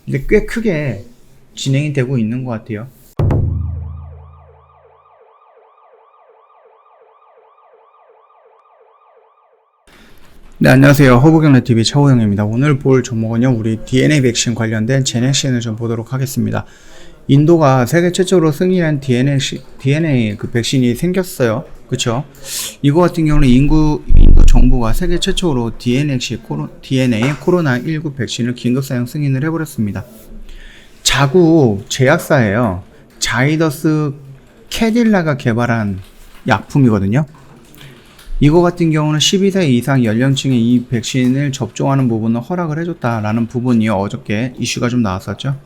근데 꽤 크게 진행이 되고 있는 것 같아요. 네, 안녕하세요. 허브경례TV 차호영입니다. 오늘 볼 종목은요, 우리 DNA 백신 관련된 제넥신을 좀 보도록 하겠습니다. 인도가 세계 최초로 승인한 DNA 그 백신이 생겼어요. 그쵸? 이거 같은 경우는 인도 정부가 세계 최초로 DNA 코로나19 백신을 긴급 사용 승인을 해버렸습니다. 자국 제약사예요. 자이더스 캐딜라가 개발한 약품이거든요. 이거 같은 경우는 12세 이상 연령층에 이 백신을 접종하는 부분을 허락을 해줬다라는 부분이 어저께 이슈가 좀 나왔었죠.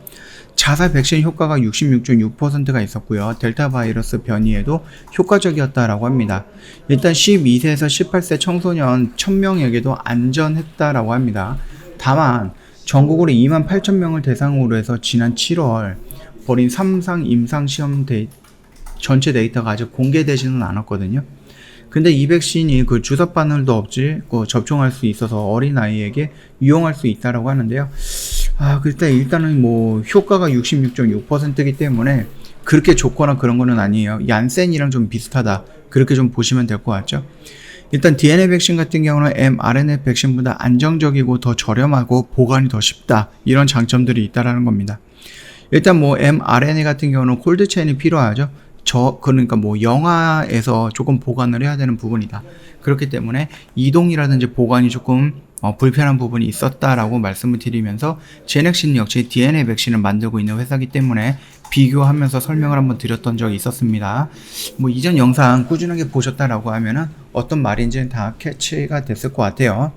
자사 백신 효과가 66.6%가 있었고요. 델타 바이러스 변이에도 효과적이었다라고 합니다. 일단 12세에서 18세 청소년 1000명에게도 안전했다라고 합니다. 다만 전국으로 28,000명을 대상으로 해서 지난 7월 벌인 3상 임상시험 전체 데이터가 아직 공개되지는 않았거든요. 근데 이 백신이 그 주사 바늘도 없이 접종할 수 있어서 어린아이에게 유용할 수 있다라고 하는데요. 일단은 뭐 효과가 66.6%이기 때문에 그렇게 좋거나 그런 거는 아니에요. 얀센이랑 좀 비슷하다. 그렇게 좀 보시면 될 것 같죠. 일단 DNA 백신 같은 경우는 mRNA 백신보다 안정적이고 더 저렴하고 보관이 더 쉽다. 이런 장점들이 있다라는 겁니다. 일단 뭐 mRNA 같은 경우는 콜드체인이 필요하죠. 그러니까 뭐 영화에서 조금 보관을 해야 되는 부분이다. 그렇기 때문에 이동이라든지 보관이 조금 불편한 부분이 있었다라고 말씀을 드리면서 제넥신 역시 DNA 백신을 만들고 있는 회사이기 때문에 비교하면서 설명을 한번 드렸던 적이 있었습니다. 뭐 이전 영상 꾸준하게 보셨다라고 하면은 어떤 말인지는 다 캐치가 됐을 것 같아요.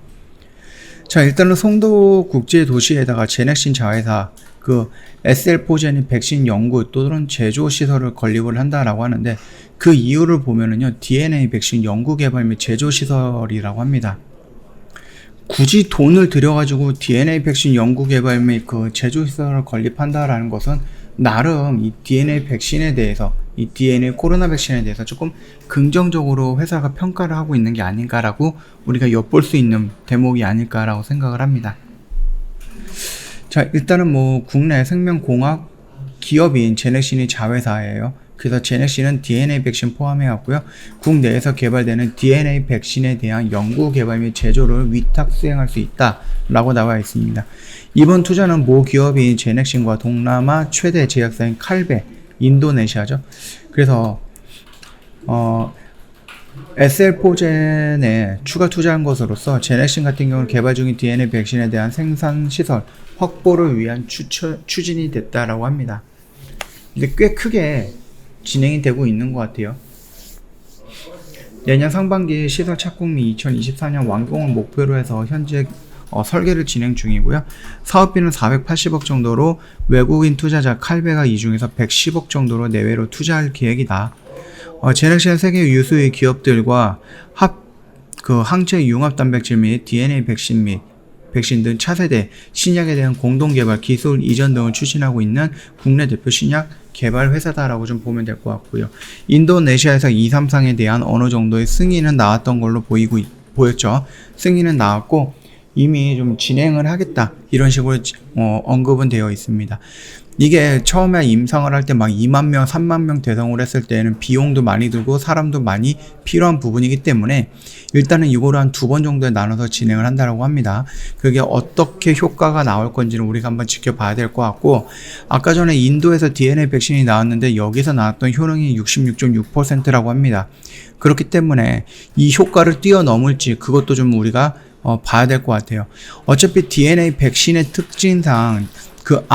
자, 일단은 송도 국제도시에다가 제넥신 자회사 그 SL포젠이 백신 연구 또는 제조 시설을 건립을 한다라고 하는데 그 이유를 보면은요, DNA 백신 연구 개발 및 제조 시설이라고 합니다. 굳이 돈을 들여가지고 DNA 백신 연구 개발 및 그 제조 시설을 건립한다라는 것은 나름 이 DNA 백신에 대해서 이 DNA 코로나 백신에 대해서 조금 긍정적으로 회사가 평가를 하고 있는 게 아닌가라고 우리가 엿볼 수 있는 대목이 아닐까라고 생각을 합니다. 자, 일단은 뭐 국내 생명공학 기업인 제넥신이 자회사예요. 그래서 제넥신은 DNA 백신 포함해왔고요. 국내에서 개발되는 DNA 백신에 대한 연구 개발 및 제조를 위탁 수행할 수 있다라고 나와 있습니다. 이번 투자는 모 기업인 제넥신과 동남아 최대 제약사인 칼베, 인도네시아죠. 그래서 SL포젠에 추가 투자한 것으로서 제넥신 같은 경우는 개발 중인 DNA 백신에 대한 생산 시설 확보를 위한 추진이 됐다라고 합니다. 근데 꽤 크게 진행이 되고 있는 것 같아요. 내년 상반기에 시설 착공 및 2024년 완공을 목표로 해서 현재 설계를 진행 중이고요. 사업비는 480억 정도로 외국인 투자자 칼베가 이 중에서 110억 정도로 내외로 투자할 계획이다. 제넥신은 세계 유수의 기업들과 항체 융합 단백질 및 DNA 백신 등 차세대 신약에 대한 공동개발, 기술 이전 등을 추진하고 있는 국내 대표 신약 개발 회사다라고 좀 보면 될 것 같고요. 인도네시아에서 2, 3상에 대한 어느 정도의 승인은 나왔던 걸로 보였죠. 승인은 나왔고 이미 좀 진행을 하겠다 이런 식으로 언급은 되어 있습니다. 이게 처음에 임상을 할 때 막 2만 명, 3만 명 대상으로 했을 때는 비용도 많이 들고 사람도 많이 필요한 부분이기 때문에 일단은 이거를 한 2번 정도에 나눠서 진행을 한다라고 합니다. 그게 어떻게 효과가 나올 건지는 우리가 한번 지켜봐야 될 것 같고, 아까 전에 인도에서 DNA 백신이 나왔는데 여기서 나왔던 효능이 66.6%라고 합니다. 그렇기 때문에 이 효과를 뛰어넘을지 그것도 좀 우리가 봐야 될 것 같아요. 어차피 DNA 백신의 특징상 그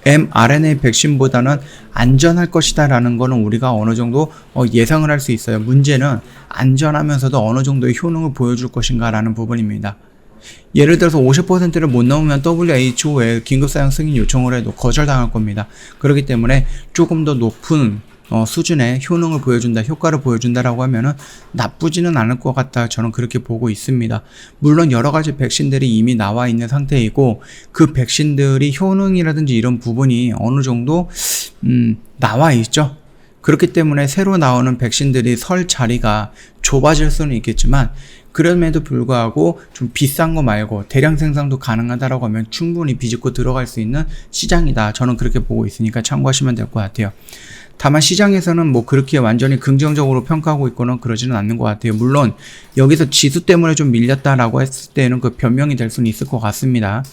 mRNA 백신보다는 안전할 것이다 라는 거는 우리가 어느 정도 예상을 할 수 있어요. 문제는 안전하면서도 어느 정도의 효능을 보여줄 것인가 라는 부분입니다. 예를 들어서 50%를 못 넘으면 WHO에 긴급사용 승인 요청을 해도 거절당할 겁니다. 그렇기 때문에 조금 더 높은 수준의 효능을 보여준다, 효과를 보여준다라고 하면은 나쁘지는 않을 것 같다. 저는 그렇게 보고 있습니다. 물론 여러 가지 백신들이 이미 나와 있는 상태이고 그 백신들이 효능이라든지 이런 부분이 어느 정도 나와 있죠. 그렇기 때문에 새로 나오는 백신들이 설 자리가 좁아질 수는 있겠지만 그럼에도 불구하고 좀 비싼 거 말고 대량 생산도 가능하다라고 하면 충분히 비집고 들어갈 수 있는 시장이다. 저는 그렇게 보고 있으니까 참고하시면 될 것 같아요. 다만 시장에서는 뭐 그렇게 완전히 긍정적으로 평가하고 있거나 그러지는 않는 것 같아요. 물론 여기서 지수 때문에 좀 밀렸다라고 했을 때는 그 변명이 될 수는 있을 것 같습니다.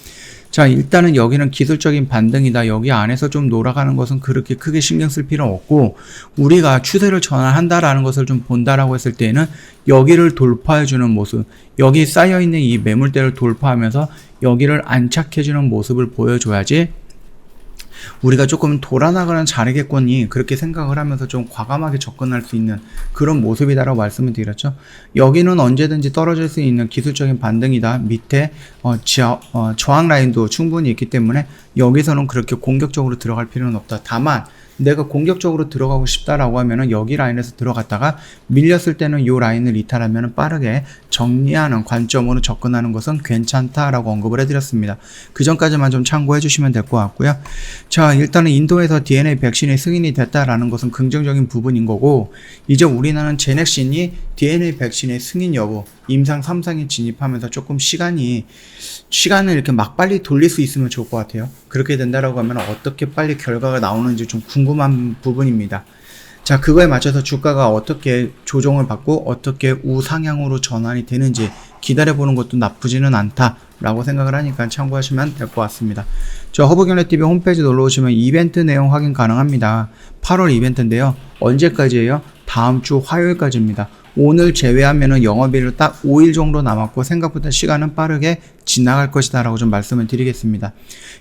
자, 일단은 여기는 기술적인 반등이다. 여기 안에서 좀 놀아가는 것은 그렇게 크게 신경 쓸 필요 없고, 우리가 추세를 전환한다라는 것을 좀 본다라고 했을 때는 여기를 돌파해주는 모습, 여기 쌓여있는 이 매물대를 돌파하면서 여기를 안착해주는 모습을 보여줘야지 우리가 조금 돌아나가는 자리겠거니 그렇게 생각을 하면서 좀 과감하게 접근할 수 있는 그런 모습이다라고 말씀을 드렸죠. 여기는 언제든지 떨어질 수 있는 기술적인 반등이다. 밑에 저항 라인도 충분히 있기 때문에 여기서는 그렇게 공격적으로 들어갈 필요는 없다. 다만 내가 공격적으로 들어가고 싶다라고 하면은 여기 라인에서 들어갔다가 밀렸을 때는 이 라인을 이탈하면 빠르게 정리하는 관점으로 접근하는 것은 괜찮다라고 언급을 해드렸습니다. 그 전까지만 좀 참고해 주시면 될 것 같고요. 자, 일단은 인도에서 DNA 백신이 승인이 됐다라는 것은 긍정적인 부분인 거고, 이제 우리나라는 제넥신이 DNA 백신의 승인 여부, 임상 3상에 진입하면서 조금 시간을 이렇게 막 빨리 돌릴 수 있으면 좋을 것 같아요. 그렇게 된다라고 하면 어떻게 빨리 결과가 나오는지 좀 궁금한 부분입니다. 자, 그거에 맞춰서 주가가 어떻게 조정을 받고 어떻게 우상향으로 전환이 되는지 기다려보는 것도 나쁘지는 않다라고 생각을 하니까 참고하시면 될 것 같습니다. 저 허브경제TV 홈페이지 놀러오시면 이벤트 내용 확인 가능합니다. 8월 이벤트인데요. 언제까지예요? 다음 주 화요일까지입니다. 오늘 제외하면은 영업일로 딱 5일 정도 남았고 생각보다 시간은 빠르게 지나갈 것이다 라고 좀 말씀을 드리겠습니다.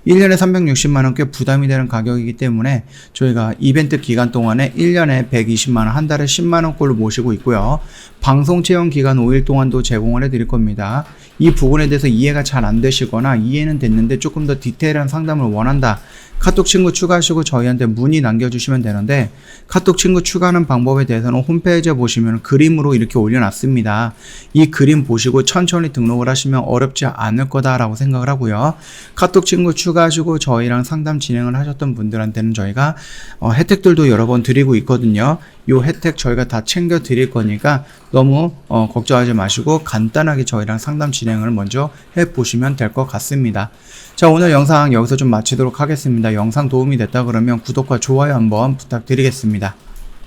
1년에 360만원 꽤 부담이 되는 가격이기 때문에 저희가 이벤트 기간 동안에 1년에 120만원, 한 달에 10만원꼴로 모시고 있고요. 방송 체험 기간 5일 동안도 제공을 해드릴 겁니다. 이 부분에 대해서 이해가 잘 안 되시거나 이해는 됐는데 조금 더 디테일한 상담을 원한다. 카톡 친구 추가하시고 저희한테 문의 남겨주시면 되는데, 카톡 친구 추가하는 방법에 대해서는 홈페이지에 보시면 그림으로 이렇게 올려놨습니다. 이 그림 보시고 천천히 등록을 하시면 어렵지 않을 거다라고 생각을 하고요. 카톡 친구 추가하시고 저희랑 상담 진행을 하셨던 분들한테는 저희가 혜택들도 여러 번 드리고 있거든요. 요 혜택 저희가 다 챙겨 드릴 거니까 너무 걱정하지 마시고 간단하게 저희랑 상담 진행을 먼저 해보시면 될 것 같습니다. 자, 오늘 영상 여기서 좀 마치도록 하겠습니다. 영상 도움이 됐다 그러면 구독과 좋아요 한번 부탁드리겠습니다.